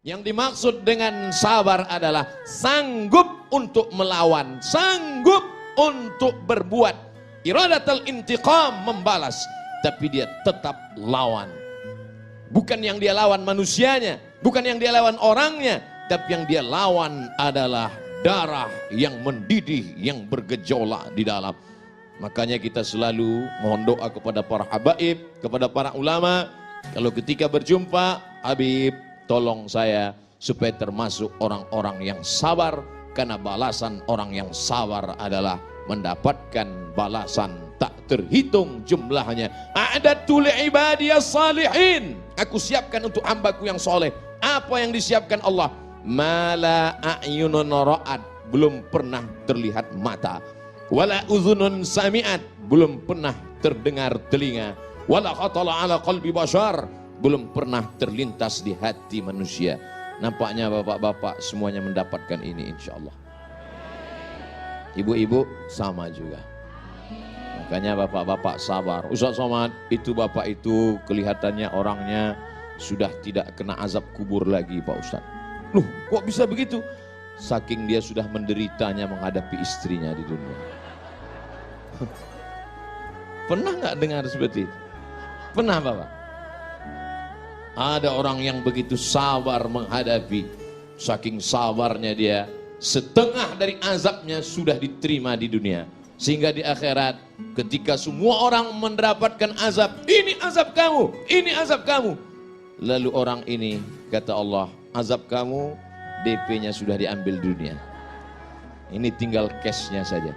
Yang dimaksud dengan sabar adalah sanggup untuk melawan, sanggup untuk berbuat. Iradatul intiqam, membalas, tapi dia tetap lawan. Bukan yang dia lawan manusianya, bukan yang dia lawan orangnya, tapi yang dia lawan adalah darah yang mendidih, yang bergejolak di dalam. Makanya kita selalu mohon doa kepada para habaib, kepada para ulama. Kalau ketika berjumpa, Habib, tolong saya supaya termasuk orang-orang yang sabar, karena balasan orang yang sabar adalah mendapatkan balasan tak terhitung jumlahnya. A'dadtu li'ibadiyas salihin, aku siapkan untuk hambaku yang soleh. Apa yang disiapkan Allah? Mala a'yunun ra'at, belum pernah terlihat mata. Wala uzunun sami'at, belum pernah terdengar telinga. Wala khatala ala qalbi bashar, belum pernah terlintas di hati manusia. Nampaknya bapak-bapak semuanya mendapatkan ini insya Allah. Ibu-ibu sama juga. Makanya bapak-bapak sabar. Ustaz Somad, itu bapak itu kelihatannya orangnya sudah tidak kena azab kubur lagi Pak Ustaz. Loh, kok bisa begitu? Saking dia sudah menderitanya menghadapi istrinya di dunia. Pernah nggak dengar seperti itu? Pernah bapak? Ada orang yang begitu sabar menghadapi, saking sabarnya dia, setengah dari azabnya sudah diterima di dunia. Sehingga di akhirat ketika semua orang mendapatkan azab, ini azab kamu, ini azab kamu. Lalu orang ini kata Allah, azab kamu DP-nya sudah diambil dunia. Ini tinggal cash-nya saja.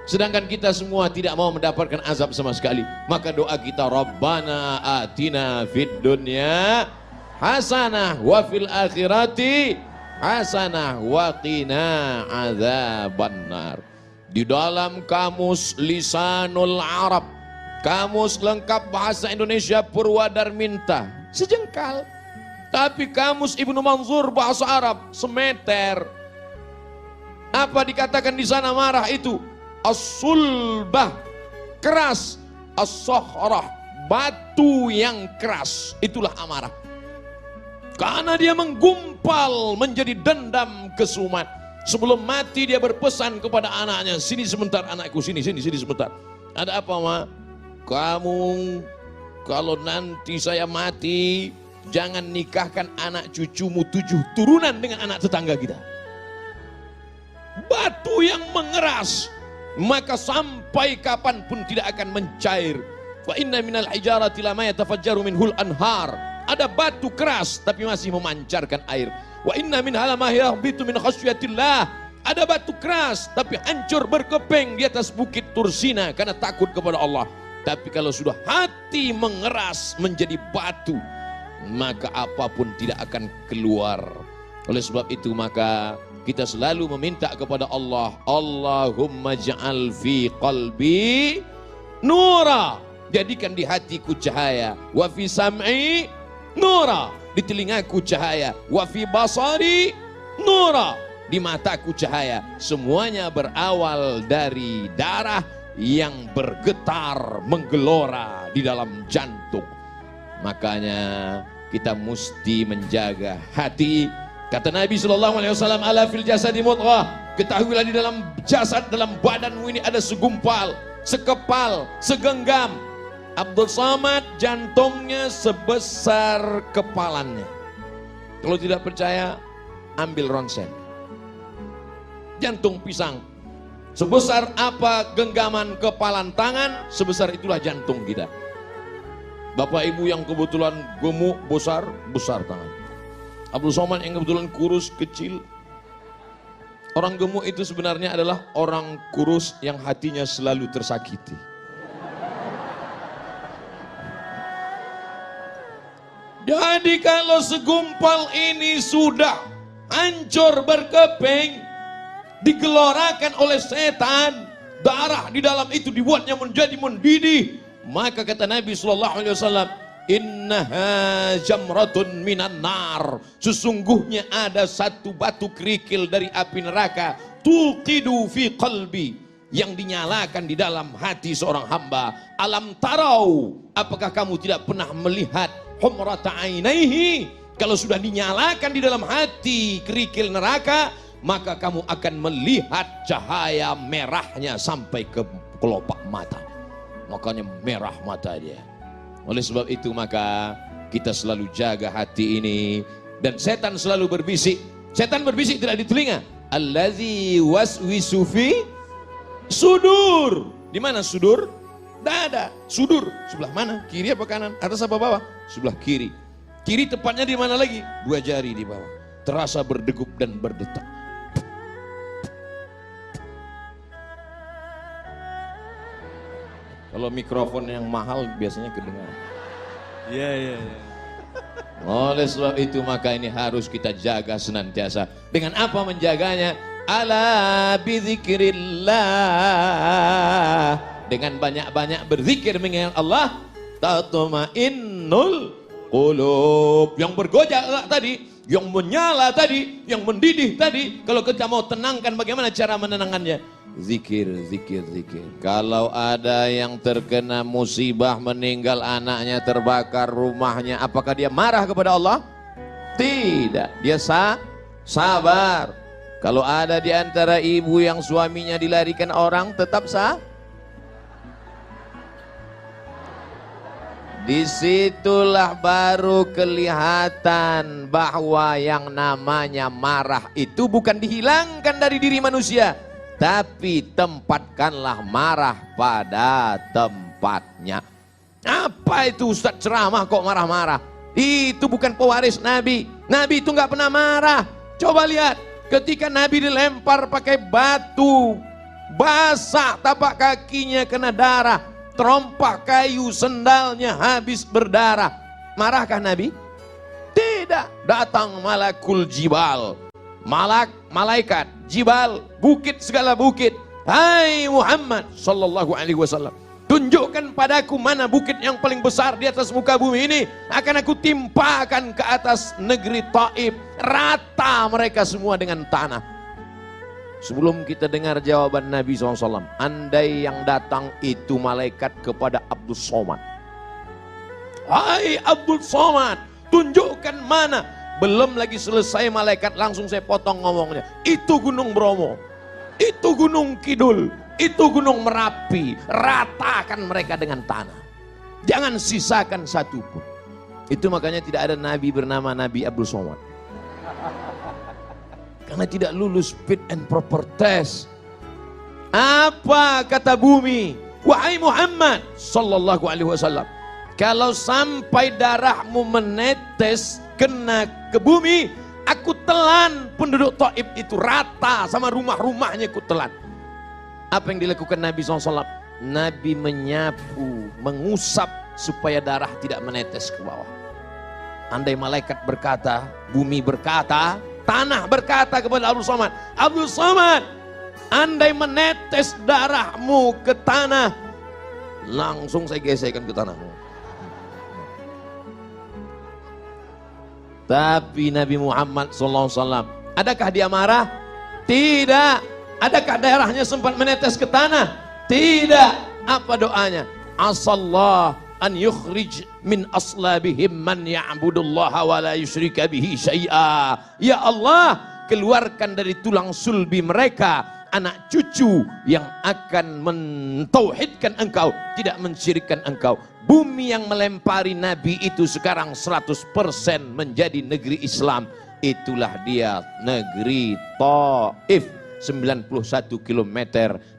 Sedangkan kita semua tidak mau mendapatkan azab sama sekali. Maka doa kita, Rabbana atina fid dunya hasanah wa fil akhirati hasanah wa qina adzabannar. Di dalam kamus Lisanul Arab, kamus lengkap bahasa Indonesia Purwadarminta, sejengkal. Tapi kamus Ibnu Manzur bahasa Arab semeter. Apa dikatakan di sana marah itu? As-sulbah, keras. As-sohrah, batu yang keras. Itulah amarah. Karena dia menggumpal menjadi dendam kesumat. Sebelum mati dia berpesan kepada anaknya, sini sebentar anakku, sini sebentar. Ada apa ma? Kamu kalau nanti saya mati, jangan nikahkan anak cucumu 7 turunan dengan anak tetangga kita. Batu yang mengeras, maka sampai kapanpun tidak akan mencair. Wa inna minal hijarati lama yatafajjaru minhul anhar. Ada batu keras tapi masih memancarkan air. Wa inna min halamah yahbitu min khasyatillah. Ada batu keras tapi hancur berkeping di atas bukit Tursina karena takut kepada Allah. Tapi kalau sudah hati mengeras menjadi batu, maka apapun tidak akan keluar. Oleh sebab itu maka kita selalu meminta kepada Allah, Allahumma ja'al fi qalbi nura, jadikan di hatiku cahaya, wa fi sam'i nura, di telingaku cahaya, wa fi basari nura, di mataku cahaya. Semuanya berawal dari darah yang bergetar menggelora di dalam jantung. Makanya kita mesti menjaga hati. Kata Nabi SAW, ala fil jasadi mudghah, ketahuilah di dalam jasad, dalam badanmu ini ada segumpal, sekepal, segenggam. Abdul Somad jantungnya sebesar kepalanya. Kalau tidak percaya, ambil ronsen. Jantung pisang. Sebesar apa genggaman kepalan tangan, sebesar itulah jantung kita. Bapak ibu yang kebetulan gemuk, besar tangan. Abdul Somad yang kebetulan kurus, kecil. Orang gemuk itu sebenarnya adalah orang kurus yang hatinya selalu tersakiti. Jadi kalau segumpal ini sudah hancur berkeping, digelorakan oleh setan, darah di dalam itu dibuatnya menjadi mendidih, maka kata Nabi SAW, innaha jamratun minan nar, sesungguhnya ada satu batu kerikil dari api neraka, tuqidu fi qalbi, yang dinyalakan di dalam hati seorang hamba. Alam tarau, apakah kamu tidak pernah melihat humrata ainaihi, Kalau sudah dinyalakan di dalam hati kerikil neraka, maka kamu akan melihat cahaya merahnya sampai ke kelopak mata. Makanya merah mata dia. Oleh sebab itu maka kita selalu jaga hati ini. Dan setan selalu berbisik. Setan berbisik tidak di telinga. Allazi waswisu fi sudur. Di mana sudur? Dada. Sudur sebelah mana? Kiri apa kanan? Atas apa bawah? Sebelah kiri. Kiri tepatnya di mana lagi? 2 jari di bawah. Terasa berdegup dan berdetak. Kalau mikrofon yang mahal biasanya kedengaran. Iya. Oleh sebab itu maka ini harus kita jaga senantiasa. Dengan apa menjaganya? Ala bizikrillah. Dengan banyak-banyak berzikir mengingat Allah, tatmainnul qulub. Yang bergojak tadi, yang menyala tadi, yang mendidih tadi, kalau kita mau tenangkan, bagaimana cara menenangkannya? Zikir. Kalau ada yang terkena musibah, meninggal anaknya, terbakar rumahnya, apakah dia marah kepada Allah? Tidak, dia sabar. Kalau ada di antara ibu yang suaminya dilarikan orang, tetap disitulah baru kelihatan bahwa yang namanya marah itu bukan dihilangkan dari diri manusia, tapi tempatkanlah marah pada tempatnya. Apa itu Ustaz ceramah kok marah-marah? Itu bukan pewaris Nabi. Nabi itu nggak pernah marah. Coba lihat, ketika Nabi dilempar pakai batu, basah tapak kakinya kena darah, terompak kayu sendalnya habis berdarah. Marahkah Nabi? Tidak. Datang malakul jibal, malaikat jibal, bukit segala bukit. Hai Muhammad sallallahu alaihi wasallam, tunjukkan padaku mana bukit yang paling besar di atas muka bumi ini. Akan aku timpakan ke atas negeri Taif, rata mereka semua dengan tanah. Sebelum kita dengar jawaban Nabi SAW, andai yang datang itu malaikat kepada Abdul Somad. Hai Abdul Somad, tunjukkan mana. Belum lagi selesai malaikat, langsung saya potong ngomongnya. Itu Gunung Bromo, itu Gunung Kidul, itu Gunung Merapi. Ratakan mereka dengan tanah, jangan sisakan satu pun. Itu makanya tidak ada Nabi bernama Nabi Abdul Somad, karena tidak lulus fit and proper test. Apa kata bumi? Wahai Muhammad sallallahu alaihi wasallam, kalau sampai darahmu menetes kena ke bumi, aku telan penduduk Taif itu rata sama rumah-rumahnya, aku telan. Apa yang dilakukan Nabi SAW? Nabi menyapu, mengusap supaya darah tidak menetes ke bawah. Andai malaikat berkata, bumi berkata, tanah berkata kepada Abdul Somad, Abdul Somad, andai menetes darahmu ke tanah, langsung saya gesekkan ke tanahmu. Tapi Nabi Muhammad SAW, adakah dia marah? Tidak. Adakah darahnya sempat menetes ke tanah? Tidak. Apa doanya? Asallah an yukhrij min aslabihim man ya'budullaha wa la yusyrika bihi syai'a. Ya Allah, keluarkan dari tulang sulbi mereka anak cucu yang akan mentauhidkan engkau, tidak mensyirikkan engkau. Bumi yang melempari Nabi itu sekarang 100% menjadi negeri Islam. Itulah dia negeri Taif, 91 km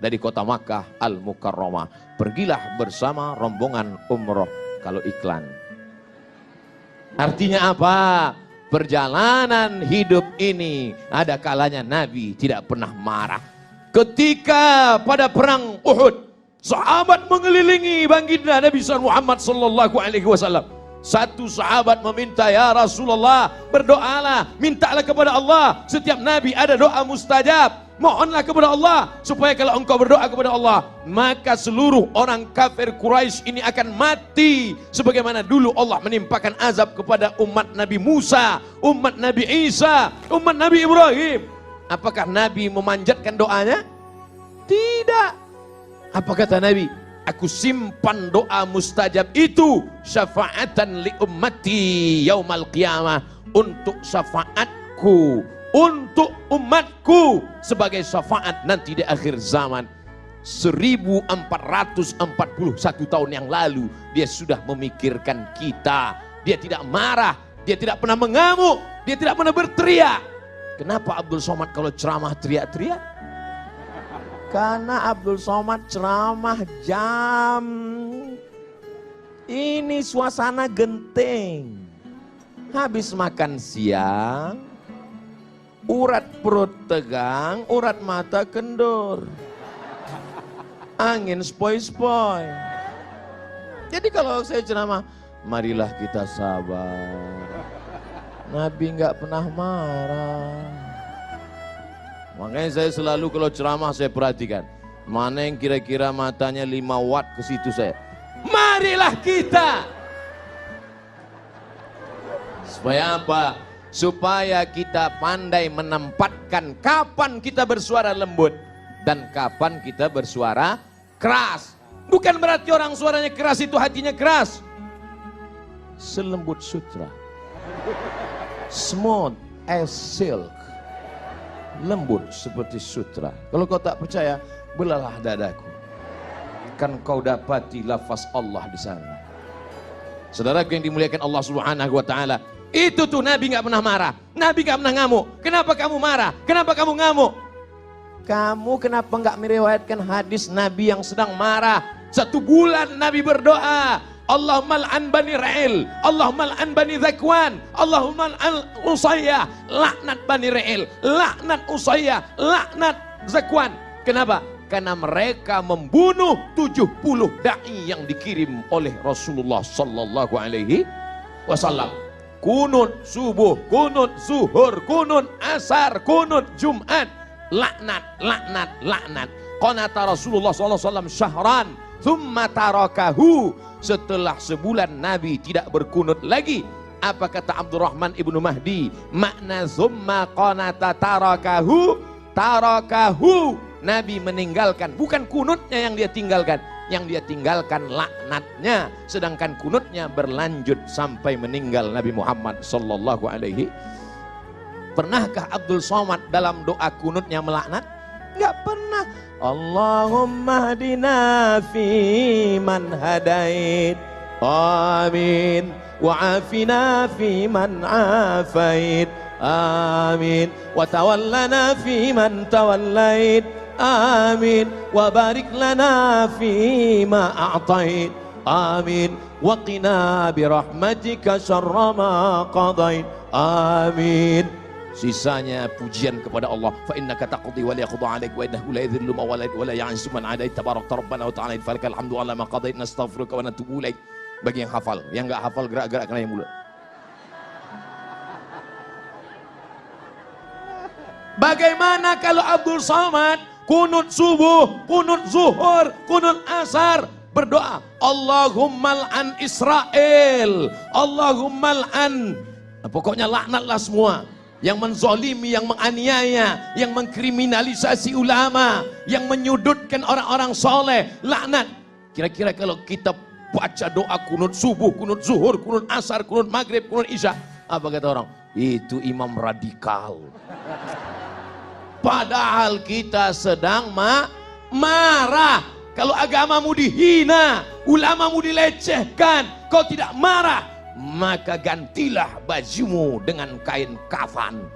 dari kota Makkah Al-Mukarramah. Pergilah bersama rombongan umroh kalau iklan. Artinya apa? Perjalanan hidup ini ada kalanya Nabi tidak pernah marah. Ketika pada perang Uhud, sahabat mengelilingi baginda Nabi Muhammad sallallahu alaihi wasallam. Satu sahabat meminta, ya Rasulullah, berdoalah, mintalah kepada Allah. Setiap nabi ada doa mustajab. Mohonlah kepada Allah supaya kalau engkau berdoa kepada Allah, maka seluruh orang kafir Quraisy ini akan mati sebagaimana dulu Allah menimpakan azab kepada umat Nabi Musa, umat Nabi Isa, umat Nabi Ibrahim. Apakah Nabi memanjatkan doanya? Tidak. Apa kata Nabi? Aku simpan doa mustajab itu syafaatan li ummati yaumal qiyamah, untuk syafaatku, untuk umatku sebagai syafaat nanti di akhir zaman. 1441 tahun yang lalu dia sudah memikirkan kita. Dia tidak marah, dia tidak pernah mengamuk, dia tidak pernah berteriak. Kenapa Abdul Somad kalau ceramah teriak-teriak? Karena Abdul Somad ceramah jam ini suasana genting. Habis makan siang, urat perut tegang, urat mata kendur. Angin spoi-spoi. Jadi kalau saya ceramah, marilah kita sabar. Nabi nggak pernah marah. Makanya saya selalu kalau ceramah saya perhatikan. Mana yang kira-kira matanya 5 watt ke situ saya. Marilah kita. Supaya apa? Supaya kita pandai menempatkan kapan kita bersuara lembut dan kapan kita bersuara keras. Bukan berarti orang suaranya keras itu hatinya keras. Selembut sutra. Smooth as silk. Lembut seperti sutra. Kalau kau tak percaya, belalah dadaku. Kan kau dapati lafaz Allah di sana. Saudaraku yang dimuliakan Allah Subhanahu wa taala, itu tuh Nabi nggak pernah marah. Nabi nggak pernah ngamuk. Kenapa kamu marah? Kenapa kamu ngamuk? Kamu kenapa nggak meriwayatkan hadis Nabi yang sedang marah? 1 bulan Nabi berdoa, Allahumma al'an bani Ra'il, Allahumma al'an bani Zakwan, Allahumma al'an Usayyah, laknat bani Ra'il, laknat Usayyah, laknat Zakwan. Kenapa? Karena mereka membunuh 70 da'i yang dikirim oleh Rasulullah sallallahu alaihi wasallam. Kunut subuh, kunut zuhur, kunut asar, kunut Jumat. Laknat, laknat, laknat. Qanata Rasulullah SAW syahran, thumma tarakahu. Setelah sebulan Nabi tidak berkunut lagi. Apa kata Abdurrahman ibnu Mahdi? Makna thumma qanata tarakahu, tarakahu. Nabi meninggalkan, bukan kunutnya yang dia tinggalkan. Yang dia tinggalkan laknatnya. Sedangkan kunutnya berlanjut sampai meninggal Nabi Muhammad sallallahu alaihi. Pernahkah Abdul Somad dalam doa kunutnya melaknat? Enggak pernah. Allahumma hadina fi man hadait. Amin. Wa afina fi man afait. Amin. Wa tawallana fi man tawallait. Amin. Wa barik lana fi ma a'tait. Amin. Wa qina bi rahmatika syarra ma qadait. Amin. Sisanya pujian kepada Allah. Fa innaka taqdi wa la yaqda 'alaik wa innahu la yadhillu man walait wa la ya'izzu man 'adait tabarakta rabbana wa ta'ala falakal hamdu 'ala ma qadait nastaghfiruka wa natubu ilaik. Bagi yang hafal, yang enggak hafal gerak-gerakkan yang mulut. Bagaimana kalau Abdul Somad kunut subuh, kunut zuhur, kunut asar berdoa, Allahumma al'an Israel, Allahumma al'an, pokoknya laknatlah semua yang menzolimi, yang menganiaya, yang mengkriminalisasi ulama, yang menyudutkan orang-orang soleh, laknat. Kira-kira kalau kita baca doa kunut subuh, kunut zuhur, kunut asar, kunut maghrib, kunut isya, apa kata orang? Itu imam radikal. Padahal kita sedang marah. Kalau agamamu dihina, ulamamu dilecehkan, kau tidak marah, maka gantilah bajumu dengan kain kafan.